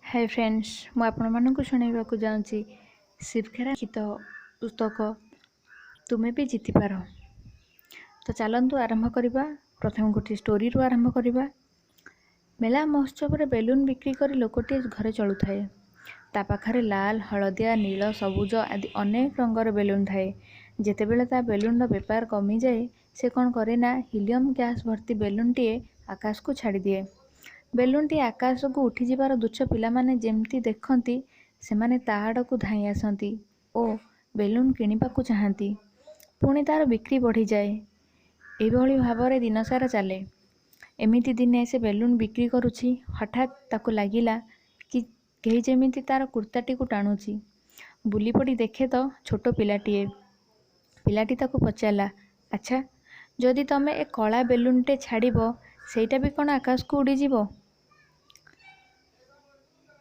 Hi friends ମୁଁ ଆପଣମାନଙ୍କୁ ଶୁଣାଇବାକୁ ଯାଉଛି ଶିବଖେରା ଲିଖିତ ପୁସ୍ତକ ତୁମେ ବି ଜିତିପାର। ତ ଚାଲନ୍ତୁ ଆରମ୍ଭ କରିବା। ପ୍ରଥମେ ଗୋଟିଏ ଷ୍ଟୋରିରୁ ଆରମ୍ଭ କରିବା। ମେଳା ମହୋତ୍ସବରେ ବେଲୁନ୍ ବିକ୍ରି କରି ଲୋକଟିଏ ଘରେ ଚଳୁଥାଏ। ତା ପାଖରେ ଲାଲ, ହଳଦିଆ, ନୀଳ, ସବୁଜ ଆଦି ଅନେକ ରଙ୍ଗର ବେଲୁନ୍ ଥାଏ। ଯେତେବେଳେ ତା ବେଲୁନ୍ର ବେପାର କମିଯାଏ ସେ କ'ଣ କରେ ନା ହିଲିୟମ୍ ଗ୍ୟାସ୍ ଭର୍ତ୍ତି ବେଲୁନ୍ଟିଏ ଆକାଶକୁ ଛାଡ଼ିଦିଏ। ବେଲୁନ୍ଟି ଆକାଶକୁ ଉଠିଯିବାର ଦୃଶ୍ୟ ପିଲାମାନେ ଯେମିତି ଦେଖନ୍ତି ସେମାନେ ତା ଆଡ଼କୁ ଧାଇଁ ଆସନ୍ତି ଓ ବେଲୁନ୍ କିଣିବାକୁ ଚାହାନ୍ତି। ପୁଣି ତା'ର ବିକ୍ରି ବଢ଼ିଯାଏ। ଏହିଭଳି ଭାବରେ ଦିନସାରା ଚାଲେ। ଏମିତି ଦିନେ ସେ ବେଲୁନ୍ ବିକ୍ରି କରୁଛି। ହଠାତ୍ ତାକୁ ଲାଗିଲା କି କେହି ଯେମିତି ତା'ର କୁର୍ତ୍ତାଟିକୁ ଟାଣୁଛି। ବୁଲି ପଡ଼ି ଦେଖେ ତ ଛୋଟ ପିଲାଟିଏ। ପିଲାଟି ତାକୁ ପଚାରିଲା, ଆଚ୍ଛା, ଯଦି ତମେ ଏ କଳା ବେଲୁନ୍ଟେ ଛାଡ଼ିବ ସେଇଟା ବି କ'ଣ ଆକାଶକୁ ଉଡ଼ିଯିବ?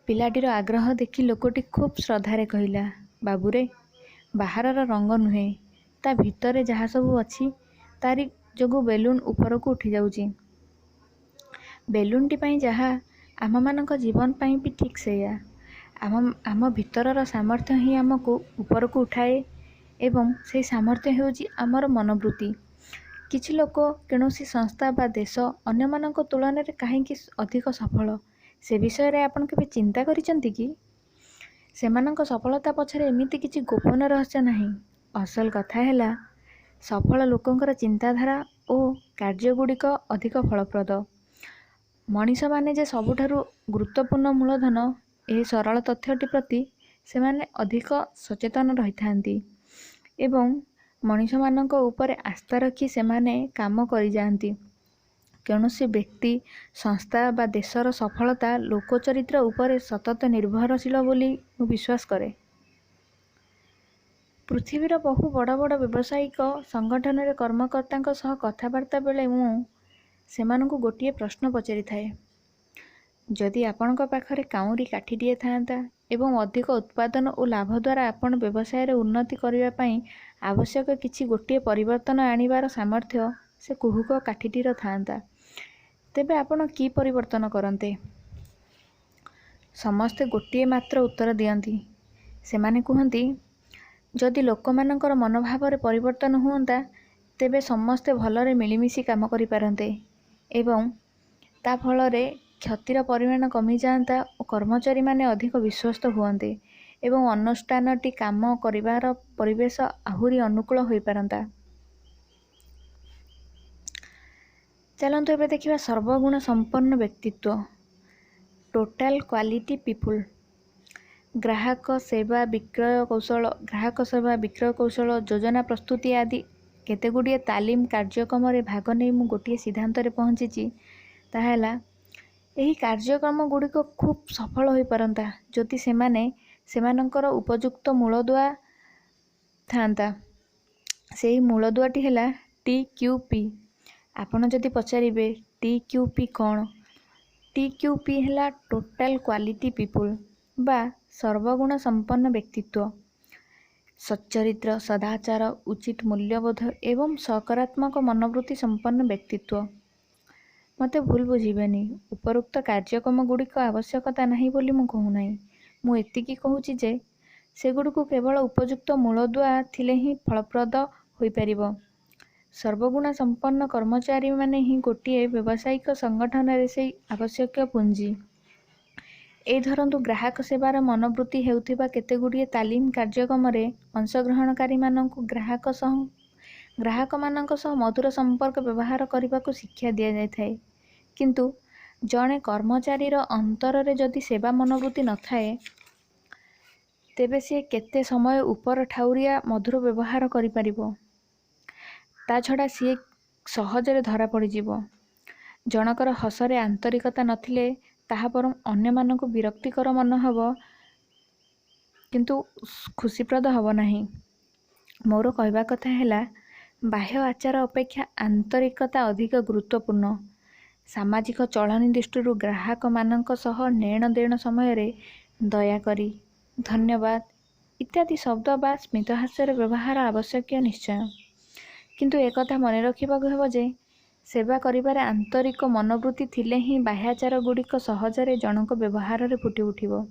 ପିଲାଟିର ଆଗ୍ରହ ଦେଖି ଲୋକଟି ଖୁବ୍ ଶ୍ରଦ୍ଧାରେ କହିଲା, ବାବୁରେ, ବାହାରର ରଙ୍ଗ ନୁହେଁ, ତା ଭିତରେ ଯାହା ସବୁ ଅଛି ତାରି ଯୋଗୁଁ ବେଲୁନ୍ ଉପରକୁ ଉଠିଯାଉଛି। ବେଲୁନ୍ଟି ପାଇଁ ଯାହା, ଆମମାନଙ୍କ ଜୀବନ ପାଇଁ ବି ଠିକ୍ ସେଇଆ। ଆମ ଭିତରର ସାମର୍ଥ୍ୟ ହିଁ ଆମକୁ ଉପରକୁ ଉଠାଏ ଏବଂ ସେହି ସାମର୍ଥ୍ୟ ହେଉଛି ଆମର ମନୋବୃତ୍ତି। କିଛି ଲୋକ, କୌଣସି ସଂସ୍ଥା ବା ଦେଶ ଅନ୍ୟମାନଙ୍କ ତୁଳନାରେ କାହିଁକି ଅଧିକ ସଫଳ ସେ ବିଷୟରେ ଆପଣ କେବେ ଚିନ୍ତା କରିଛନ୍ତି କି? ସେମାନଙ୍କ ସଫଳତା ପଛରେ ଏମିତି କିଛି ଗୋପନ ରହସ୍ୟ ନାହିଁ। ଅସଲ କଥା ହେଲା, ସଫଳ ଲୋକଙ୍କର ଚିନ୍ତାଧାରା ଓ କାର୍ଯ୍ୟଗୁଡ଼ିକ ଅଧିକ ଫଳପ୍ରଦ। ମଣିଷମାନେ ଯେ ସବୁଠାରୁ ଗୁରୁତ୍ୱପୂର୍ଣ୍ଣ ମୂଳଧନ, ଏହି ସରଳ ତଥ୍ୟଟି ପ୍ରତି ସେମାନେ ଅଧିକ ସଚେତନ ରହିଥାନ୍ତି ଏବଂ ମଣିଷମାନଙ୍କ ଉପରେ ଆସ୍ଥା ରଖି ସେମାନେ କାମ କରିଯାଆନ୍ତି। କୌଣସି ବ୍ୟକ୍ତି, ସଂସ୍ଥା ବା ଦେଶର ସଫଳତା ଲୋକଚରିତ୍ର ଉପରେ ସତତ ନିର୍ଭରଶୀଳ ବୋଲି ମୁଁ ବିଶ୍ୱାସ କରେ। ପୃଥିବୀର ବହୁ ବଡ଼ ବଡ଼ ବ୍ୟବସାୟିକ ସଂଗଠନରେ କର୍ମକର୍ତ୍ତାଙ୍କ ସହ କଥାବାର୍ତ୍ତା ବେଳେ ମୁଁ ସେମାନଙ୍କୁ ଗୋଟିଏ ପ୍ରଶ୍ନ ପଚାରିଥାଏ। ଯଦି ଆପଣଙ୍କ ପାଖରେ କାଉଁରୀ କାଠିଟିଏ ଥାଆନ୍ତା ଏବଂ ଅଧିକ ଉତ୍ପାଦନ ଓ ଲାଭ ଦ୍ୱାରା ଆପଣ ବ୍ୟବସାୟରେ ଉନ୍ନତି କରିବା ପାଇଁ ଆବଶ୍ୟକ କିଛି ଗୋଟିଏ ପରିବର୍ତ୍ତନ ଆଣିବାର ସାମର୍ଥ୍ୟ ସେ କୁହୁକ କାଠିଟିର ଥାଆନ୍ତା, ତେବେ ଆପଣ କି ପରିବର୍ତ୍ତନ କରନ୍ତେ? ସମସ୍ତେ ଗୋଟିଏ ମାତ୍ର ଉତ୍ତର ଦିଅନ୍ତି। ସେମାନେ କୁହନ୍ତି, ଯଦି ଲୋକମାନଙ୍କର ମନୋଭାବରେ ପରିବର୍ତ୍ତନ ହୁଅନ୍ତା ତେବେ ସମସ୍ତେ ଭଲରେ ମିଳିମିଶି କାମ କରିପାରନ୍ତେ ଏବଂ ତା ଫଳରେ କ୍ଷତିର ପରିମାଣ କମିଯାଆନ୍ତା ଓ କର୍ମଚାରୀମାନେ ଅଧିକ ବିଶ୍ୱସ୍ତ ହୁଅନ୍ତେ ଏବଂ ଅନୁଷ୍ଠାନଟି କାମ କରିବାର ପରିବେଶ ଆହୁରି ଅନୁକୂଳ ହୋଇପାରନ୍ତା। ଚାଲନ୍ତୁ ଏବେ ଦେଖିବା ସର୍ବଗୁଣ ସମ୍ପନ୍ନ ବ୍ୟକ୍ତିତ୍ୱ, ଟୋଟାଲ କ୍ୱାଲିଟି ପିପୁଲ୍। ଗ୍ରାହକ ସେବା ବିକ୍ରୟ କୌଶଳ, ଯୋଜନା ପ୍ରସ୍ତୁତି ଆଦି କେତେଗୁଡ଼ିଏ ତାଲିମ କାର୍ଯ୍ୟକ୍ରମରେ ଭାଗ ନେଇ ମୁଁ ଗୋଟିଏ ସିଦ୍ଧାନ୍ତରେ ପହଞ୍ଚିଛି। ତାହା ହେଲା, ଏହି କାର୍ଯ୍ୟକ୍ରମଗୁଡ଼ିକ ଖୁବ୍ ସଫଳ ହୋଇପାରନ୍ତା ଯଦି ସେମାନେ ସେମାନଙ୍କର ଉପଯୁକ୍ତ ମୂଳଦୁଆ ଥାଆନ୍ତା। ସେହି ମୂଳଦୁଆଟି ହେଲା TQP। ଆପଣ ଯଦି ପଚାରିବେ TQP କ'ଣ? TQP ହେଲା ଟୋଟାଲ କ୍ୱାଲିଟି ପିପୁଲ୍ ବା ସର୍ବଗୁଣ ସମ୍ପନ୍ନ ବ୍ୟକ୍ତିତ୍ୱ। ସଚ୍ଚରିତ୍ର, ସଦାଚାର, ଉଚିତ ମୂଲ୍ୟବୋଧ ଏବଂ ସକାରାତ୍ମକ ମନୋବୃତ୍ତି ସମ୍ପନ୍ନ ବ୍ୟକ୍ତିତ୍ୱ। ମୋତେ ଭୁଲ ବୁଝିବେନି, ଉପରୋକ୍ତ କାର୍ଯ୍ୟକ୍ରମଗୁଡ଼ିକ ଆବଶ୍ୟକତା ନାହିଁ ବୋଲି ମୁଁ କହୁନାହିଁ। ମୁଁ ଏତିକି କହୁଛି ଯେ ସେଗୁଡ଼ିକୁ କେବଳ ଉପଯୁକ୍ତ ମୂଳଦୁଆ ଥିଲେ ହିଁ ଫଳପ୍ରଦ ହୋଇପାରିବ। ସର୍ବଗୁଣ ସମ୍ପନ୍ନ କର୍ମଚାରୀମାନେ ହିଁ ଗୋଟିଏ ବ୍ୟବସାୟିକ ସଂଗଠନରେ ସେହି ଆବଶ୍ୟକୀୟ ପୁଞ୍ଜି। ଏଇ ଧରନ୍ତୁ, ଗ୍ରାହକ ସେବାର ମନୋବୃତ୍ତି ହେଉଥିବା କେତେଗୁଡ଼ିଏ ତାଲିମ କାର୍ଯ୍ୟକ୍ରମରେ ଅଂଶଗ୍ରହଣକାରୀମାନଙ୍କୁ ଗ୍ରାହକମାନଙ୍କ ସହ ମଧୁର ସମ୍ପର୍କ ବ୍ୟବହାର କରିବାକୁ ଶିକ୍ଷା ଦିଆଯାଇଥାଏ। କିନ୍ତୁ ଜଣେ କର୍ମଚାରୀର ଅନ୍ତରରେ ଯଦି ସେବା ମନୋବୃତ୍ତି ନଥାଏ ତେବେ ସେ କେତେ ସମୟ ଉପର ଠାଉରିଆ ମଧୁର ବ୍ୟବହାର କରିପାରିବ? ତା ଛଡ଼ା ସିଏ ସହଜରେ ଧରା ପଡ଼ିଯିବ। ଜଣକର ହସରେ ଆନ୍ତରିକତା ନଥିଲେ ତାହା ବରଂ ଅନ୍ୟମାନଙ୍କୁ ବିରକ୍ତିକର ମନେ ହେବ କିନ୍ତୁ ଖୁସିପ୍ରଦ ହେବ ନାହିଁ। ମୋର କହିବା କଥା ହେଲା, ବାହ୍ୟ ଆଚାର ଅପେକ୍ଷା ଆନ୍ତରିକତା ଅଧିକ ଗୁରୁତ୍ୱପୂର୍ଣ୍ଣ। ସାମାଜିକ ଚଳଣି ଦୃଷ୍ଟିରୁ ଗ୍ରାହକମାନଙ୍କ ସହ ନେଣ ଦେଣ ସମୟରେ ଦୟାକରି, ଧନ୍ୟବାଦ ଇତ୍ୟାଦି ଶବ୍ଦ ବା ସ୍ମିତହାସ୍ୟର ବ୍ୟବହାର ଆବଶ୍ୟକୀୟ ନିଶ୍ଚୟ। କିନ୍ତୁ ଏକଥା ମନେ ରଖିବାକୁ ହେବ ଯେ ସେବା କରିବାରେ ଆନ୍ତରିକ ମନୋବୃତ୍ତି ଥିଲେ ହିଁ ବାହ୍ୟାଚାର ଗୁଡ଼ିକ ସହଜରେ ଜଣଙ୍କ ବ୍ୟବହାରରେ ଫୁଟି ଉଠିବ।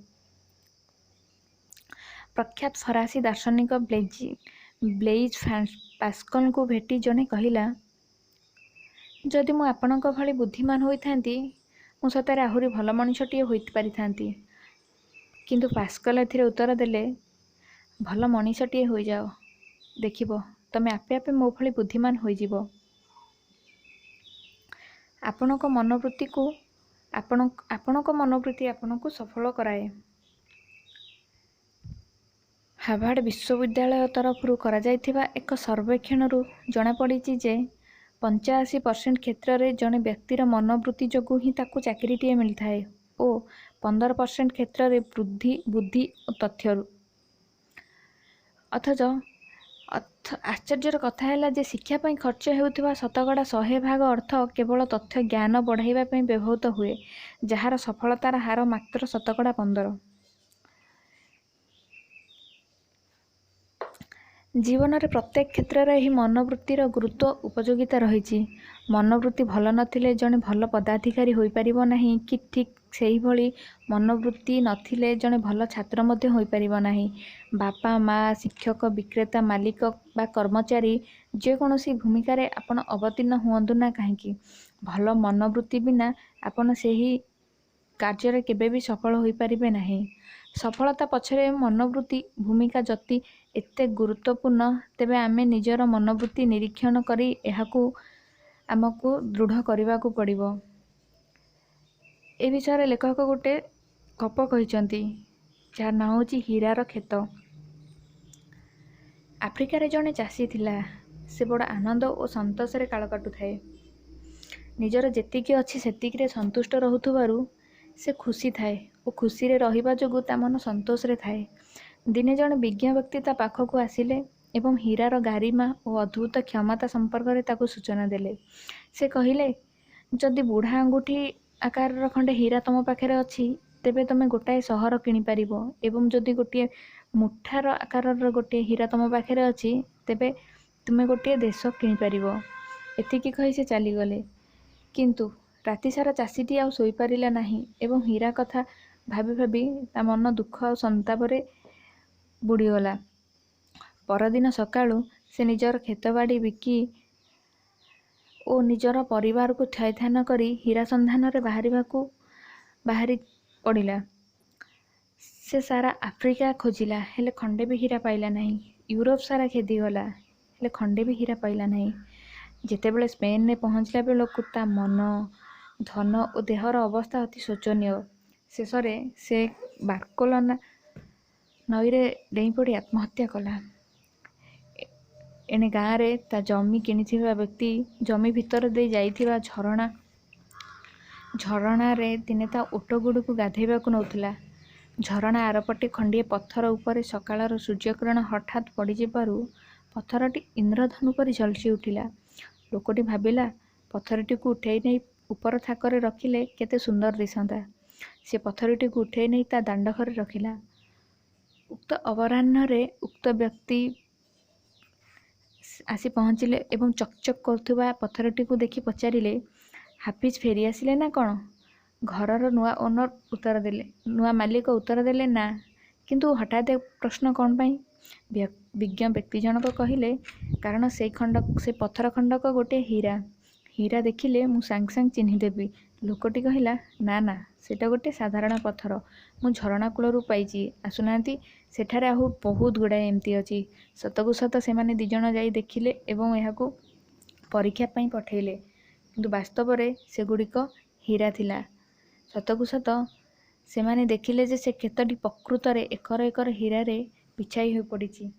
ପ୍ରଖ୍ୟାତ ଫରାସୀ ଦାର୍ଶନିକ ବ୍ଲେଇଜ୍ ପାସ୍କଲଙ୍କୁ ଭେଟି ଜଣେ କହିଲା, ଯଦି ମୁଁ ଆପଣଙ୍କ ଭଳି ବୁଦ୍ଧିମାନ ହୋଇଥାନ୍ତି, ମୁଁ ସତରେ ଆହୁରି ଭଲ ମଣିଷଟିଏ ହୋଇପାରିଥାନ୍ତି। କିନ୍ତୁ ପାସ୍କଲ ଏଥିରେ ଉତ୍ତର ଦେଲେ, ଭଲ ମଣିଷଟିଏ ହୋଇଯାଅ, ଦେଖିବ ତମେ ଆପେ ଆପେ ମୋ ଭଳି ବୁଦ୍ଧିମାନ ହୋଇଯିବ। ଆପଣଙ୍କ ମନୋବୃତ୍ତି ଆପଣଙ୍କୁ ସଫଳ କରାଏ। ହାର୍ଭାର୍ଡ ବିଶ୍ୱବିଦ୍ୟାଳୟ ତରଫରୁ କରାଯାଇଥିବା ଏକ ସର୍ବେକ୍ଷଣରୁ ଜଣାପଡ଼ିଛି ଯେ 85% କ୍ଷେତ୍ରରେ ଜଣେ ବ୍ୟକ୍ତିର ମନୋବୃତ୍ତି ଯୋଗୁଁ ହିଁ ତାକୁ ଚାକିରିଟିଏ ମିଳିଥାଏ ଓ 15% କ୍ଷେତ୍ରରେ ବୁଦ୍ଧି ଓ ତଥ୍ୟରୁ। ଅଥଚ ଆଶ୍ଚର୍ଯ୍ୟର କଥା ହେଲା ଯେ ଶିକ୍ଷା ପାଇଁ ଖର୍ଚ୍ଚ ହେଉଥିବା ଶତକଡ଼ା 100% ଅର୍ଥ କେବଳ ତଥ୍ୟ ଜ୍ଞାନ ବଢ଼ାଇବା ପାଇଁ ବ୍ୟବହୃତ ହୁଏ, ଯାହାର ସଫଳତାର ହାର ମାତ୍ର ଶତକଡ଼ା 15। ଜୀବନରେ ପ୍ରତ୍ୟେକ କ୍ଷେତ୍ରରେ ଏହି ମନୋବୃତ୍ତିର ଗୁରୁତ୍ୱ ଉପଯୋଗିତା ରହିଛି। ମନୋବୃତ୍ତି ଭଲ ନଥିଲେ ଜଣେ ଭଲ ପଦାଧିକାରୀ ହୋଇପାରିବ ନାହିଁ କି ଠିକ୍ ସେହିଭଳି ମନୋବୃତ୍ତି ନଥିଲେ ଜଣେ ଭଲ ଛାତ୍ର ମଧ୍ୟ ହୋଇପାରିବ ନାହିଁ। ବାପା, ମା, ଶିକ୍ଷକ, ବିକ୍ରେତା, ମାଲିକ ବା କର୍ମଚାରୀ ଯେକୌଣସି ଭୂମିକାରେ ଆପଣ ଅବତୀର୍ଣ୍ଣ ହୁଅନ୍ତୁ ନା କାହିଁକି, ଭଲ ମନୋବୃତ୍ତି ବିନା ଆପଣ ସେହି କାର୍ଯ୍ୟରେ କେବେ ବି ସଫଳ ହୋଇପାରିବେ ନାହିଁ। ସଫଳତା ପଛରେ ମନୋବୃତ୍ତି ଭୂମିକା ଯଦି ଏତେ ଗୁରୁତ୍ୱପୂର୍ଣ୍ଣ, ତେବେ ଆମେ ନିଜର ମନୋବୃତ୍ତି ନିରୀକ୍ଷଣ କରି ଏହାକୁ ଆମକୁ ଦୃଢ଼ କରିବାକୁ ପଡ଼ିବ। ଏ ବିଷୟରେ ଲେଖକ ଗୋଟେ ଗପ କହିଛନ୍ତି, ଯାହାର ନାଁ ହେଉଛି ହୀରାର କ୍ଷେତ। ଆଫ୍ରିକାରେ ଜଣେ ଚାଷୀ ଥିଲା। ସେ ବଡ଼ ଆନନ୍ଦ ଓ ସନ୍ତୋଷରେ କାଳ କାଟୁଥାଏ। ନିଜର ଯେତିକି ଅଛି ସେତିକିରେ ସନ୍ତୁଷ୍ଟ ରହୁଥିବାରୁ ସେ ଖୁସି ଥାଏ ଓ ଖୁସିରେ ରହିବା ଯୋଗୁଁ ତା ମନ ସନ୍ତୋଷରେ ଥାଏ। ଦିନେ ଜଣେ ବିଜ୍ଞ ବ୍ୟକ୍ତି ତା ପାଖକୁ ଆସିଲେ ଏବଂ ହୀରାର ଗାରିମା ଓ ଅଦ୍ଭୁତ କ୍ଷମତା ସମ୍ପର୍କରେ ତାକୁ ସୂଚନା ଦେଲେ। ସେ କହିଲେ, ଯଦି ବୁଢ଼ା ଆଙ୍ଗୁଠି ଆକାରର ଖଣ୍ଡେ ହୀରା ତମ ପାଖରେ ଅଛି, ତେବେ ତମେ ଗୋଟାଏ ସହର କିଣିପାରିବ ଏବଂ ଯଦି ଗୋଟିଏ ମୁଠାର ଆକାରର ଗୋଟିଏ ହୀରା ତମ ପାଖରେ ଅଛି, ତେବେ ତୁମେ ଗୋଟିଏ ଦେଶ କିଣିପାରିବ। ଏତିକି କହି ସେ ଚାଲିଗଲେ। କିନ୍ତୁ ରାତିସାରା ଚାଷୀଟି ଆଉ ଶୋଇପାରିଲା ନାହିଁ ଏବଂ ହୀରା କଥା ଭାବି ଭାବି ତା ମନ ଦୁଃଖ ଆଉ ସନ୍ତାପରେ ବୁଡ଼ିଗଲା। ପରଦିନ ସକାଳୁ ସେ ନିଜର କ୍ଷେତବାଡ଼ି ବିକି ଓ ନିଜର ପରିବାରକୁ ଥଇଥାନ କରି ହୀରା ସନ୍ଧାନରେ ବାହାରି ପଡ଼ିଲା। ସେ ସାରା ଆଫ୍ରିକା ଖୋଜିଲା, ହେଲେ ଖଣ୍ଡେ ବି ହୀରା ପାଇଲା ନାହିଁ। ୟୁରୋପ ସାରା ଖେଦିଗଲା, ହେଲେ ଖଣ୍ଡେ ବି ହୀରା ପାଇଲା ନାହିଁ। ଯେତେବେଳେ ସ୍ପେନରେ ପହଞ୍ଚିଲା ବେଳକୁ ତା ମନ, ଧନ ଓ ଦେହର ଅବସ୍ଥା ଅତି ଶୋଚନୀୟ। ଶେଷରେ ସେ ବାର୍କେଲୋନା ନଈରେ ଡେଇଁପଡ଼ି ଆତ୍ମହତ୍ୟା କଲା। ଏଣେ ଗାଁରେ ତା ଜମି କିଣିଥିବା ବ୍ୟକ୍ତି ଜମି ଭିତର ଦେଇ ଯାଇଥିବା ଝରଣାରେ ଦିନେ ତା ଓଟଗୁଡ଼ିକୁ ଗାଧୋଇବାକୁ ନେଉଥିଲା। ଝରଣା ଆରପଟେ ଖଣ୍ଡିଏ ପଥର ଉପରେ ସକାଳର ସୂର୍ଯ୍ୟକିରଣ ହଠାତ୍ ପଡ଼ିଯିବାରୁ ପଥରଟି ଇନ୍ଦ୍ରଧନୁ ପରି ଝଲସି ଉଠିଲା। ଲୋକଟି ଭାବିଲା, ପଥରଟିକୁ ଉଠାଇ ନେଇ ଉପର ଥାକରେ ରଖିଲେ କେତେ ସୁନ୍ଦର ଦିଶନ୍ତା। ସେ ପଥରଟିକୁ ଉଠାଇ ନେଇ ତା ଦାଣ୍ଡ ଘରେ ରଖିଲା। ଉକ୍ତ ଅପରାହ୍ନରେ ଉକ୍ତ ବ୍ୟକ୍ତି ଆସି ପହଞ୍ଚିଲେ ଏବଂ ଚକଚକ୍ କରୁଥିବା ପଥରଟିକୁ ଦେଖି ପଚାରିଲେ, ହାଫିଜ୍ ଫେରିଆସିଲେ ନା କ'ଣ? ଘରର ନୂଆ ମାଲିକ ଉତ୍ତର ଦେଲେ, ନା। କିନ୍ତୁ ହଠାତ୍ ଏ ପ୍ରଶ୍ନ କ'ଣ ପାଇଁ? ବିଜ୍ଞ ବ୍ୟକ୍ତି ଜଣକ କହିଲେ, କାରଣ ସେ ପଥର ଖଣ୍ଡକ ଗୋଟିଏ ହୀରା। ହୀରା ଦେଖିଲେ ମୁଁ ସାଙ୍ଗେ ସାଙ୍ଗେ ଚିହ୍ନିଦେବି। ଲୋକଟି କହିଲା, ନା ନା, ସେଟା ଗୋଟିଏ ସାଧାରଣ ପଥର। ମୁଁ ଝରଣା କୂଳରୁ ପାଇଛି। ଆସୁନାହାନ୍ତି, ସେଠାରେ ଆହୁରି ବହୁତ ଗୁଡ଼ାଏ ଏମିତି ଅଛି। ସତକୁ ସତ ସେମାନେ ଦୁଇଜଣ ଯାଇ ଦେଖିଲେ ଏବଂ ଏହାକୁ ପରୀକ୍ଷା ପାଇଁ ପଠାଇଲେ। କିନ୍ତୁ ବାସ୍ତବରେ ସେଗୁଡ଼ିକ ହୀରା ଥିଲା। ସତକୁ ସତ ସେମାନେ ଦେଖିଲେ ଯେ ସେ କ୍ଷେତଟି ପ୍ରକୃତରେ ଏକର ଏକର ହୀରାରେ ବିଛାଇ ହୋଇ ପଡ଼ିଛି।